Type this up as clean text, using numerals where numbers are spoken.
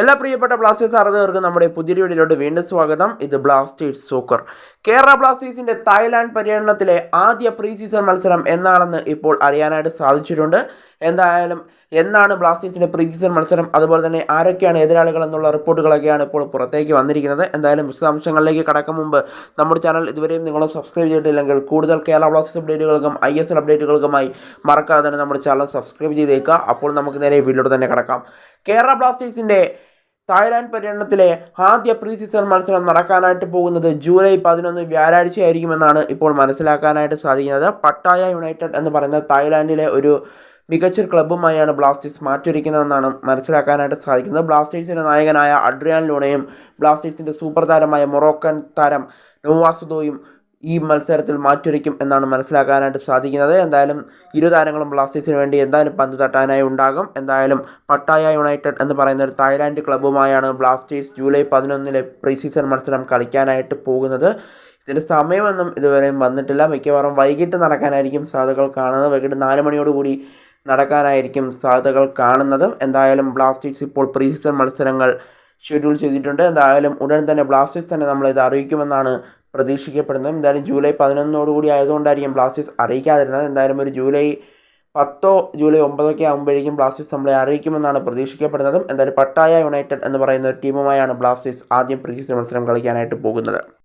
എല്ലാ പ്രിയപ്പെട്ട ബ്ലാസ്റ്റേഴ്സ് ആരാധകർക്കും നമ്മുടെ പുതിയ വീഡിയോയിലോട്ട് വീണ്ടും സ്വാഗതം. ഇത് ബ്ലാസ്റ്റേഴ്സ് സോക്കർ. കേരള ബ്ലാസ്റ്റേഴ്സിന്റെ തായ്ലാൻഡ് പര്യടനത്തിലെ ആദ്യ പ്രീ സീസൺ മത്സരം എന്നാണെന്ന് ഇപ്പോൾ അറിയാനായിട്ട് സാധിച്ചിട്ടുണ്ട്. എന്തായാലും എന്നാണ് ബ്ലാസ്റ്റേഴ്സിന്റെ പ്രീ സീസൺ മത്സരം, അതുപോലെ തന്നെ ആരൊക്കെയാണ് എതിരാളികൾ എന്നുള്ള റിപ്പോർട്ടുകളൊക്കെയാണ് ഇപ്പോൾ പുറത്തേക്ക് വന്നിരിക്കുന്നത്. എന്തായാലും വിശദാംശങ്ങളിലേക്ക് കടക്കും മുമ്പ് നമ്മുടെ ചാനൽ ഇതുവരെയും നിങ്ങൾ സബ്സ്ക്രൈബ് ചെയ്തിട്ടില്ലെങ്കിൽ കൂടുതൽ കേരള ബ്ലാസ്റ്റേഴ്സ് അപ്ഡേറ്റുകൾക്കും ISL അപ്ഡേറ്റുകൾക്കുമായി മറക്കാതെ തന്നെ നമ്മുടെ ചാനൽ സബ്സ്ക്രൈബ് ചെയ്തേക്കുക. അപ്പോൾ നമുക്ക് നേരെ വീഡിയോയിലോട്ട് തന്നെ കടക്കാം. കേരള ബ്ലാസ്റ്റേഴ്സിന്റെ തായ്ലാൻഡ് പര്യടനത്തിലെ ആദ്യ പ്രീ സീസൺ മത്സരം നടക്കാനായിട്ട് പോകുന്നത് ജൂലൈ 11 വ്യാഴാഴ്ചയായിരിക്കുമെന്നാണ് ഇപ്പോൾ മനസ്സിലാക്കാനായിട്ട് സാധിക്കുന്നത്. പട്ടായ യുണൈറ്റഡ് എന്ന് പറയുന്ന തായ്ലാൻഡിലെ ഒരു മികച്ചൊരു ക്ലബ്ബുമായാണ് ബ്ലാസ്റ്റേഴ്സ് മാറ്റൊരുക്കുന്നതെന്നാണ് മനസ്സിലാക്കാനായിട്ട് സാധിക്കുന്നത്. ബ്ലാസ്റ്റേഴ്സിൻ്റെ നായകനായ അഡ്രിയാൻ ലൂണയും ബ്ലാസ്റ്റേഴ്സിൻ്റെ സൂപ്പർ താരമായ മൊറോക്കൻ താരം നൊവാസുദോയും ഈ മത്സരത്തിൽ മാറ്റൊരുക്കും എന്നാണ് മനസ്സിലാക്കാനായിട്ട് സാധിക്കുന്നത്. എന്തായാലും ഇരു താരങ്ങളും ബ്ലാസ്റ്റേഴ്സിന് വേണ്ടി എന്തായാലും പന്ത് തട്ടാനായി ഉണ്ടാകും. എന്തായാലും പട്ടായ യുണൈറ്റഡ് എന്ന് പറയുന്ന ഒരു തായ്ലാൻഡ് ക്ലബ്ബുമായാണ് ബ്ലാസ്റ്റേഴ്സ് ജൂലൈ 11 പ്രീ സീസൺ മത്സരം കളിക്കാനായിട്ട് പോകുന്നത്. ഇതിൻ്റെ സമയമൊന്നും ഇതുവരെയും വന്നിട്ടില്ല. മിക്കവാറും വൈകിട്ട് നടക്കാനായിരിക്കും സാധ്യതകൾ കാണുന്നത്. വൈകിട്ട് 4 മണിയോടുകൂടി നടക്കാനായിരിക്കും സാധ്യതകൾ കാണുന്നതും. എന്തായാലും ബ്ലാസ്റ്റേഴ്സ് ഇപ്പോൾ പ്രീ സീസൺ മത്സരങ്ങൾ ഷെഡ്യൂൾ ചെയ്തിട്ടുണ്ട്. എന്തായാലും ഉടൻ തന്നെ ബ്ലാസ്റ്റേഴ്സ് തന്നെ നമ്മളിത് അറിയിക്കുമെന്നാണ് പ്രതീക്ഷിക്കപ്പെടുന്നത്. എന്തായാലും ജൂലൈ 11 ആയതുകൊണ്ടായിരിക്കും ബ്ലാസ്റ്റേഴ്സ് അറിയിക്കാതിരുന്നത്. എന്തായാലും ഒരു ജൂലൈ 10 ജൂലൈ 9 ആകുമ്പോഴേക്കും ബ്ലാസ്റ്റേഴ്സ് നമ്മളെ അറിയിക്കുമെന്നാണ് പ്രതീക്ഷിക്കപ്പെടുന്നതും. എന്തായാലും പട്ടായ യുണൈറ്റഡ് എന്ന് പറയുന്ന ഒരു ടീമുമായാണ് ബ്ലാസ്റ്റേഴ്സ് ആദ്യം പ്രീ സീസൺ മത്സരം കളിക്കാനായിട്ട് പോകുന്നത്.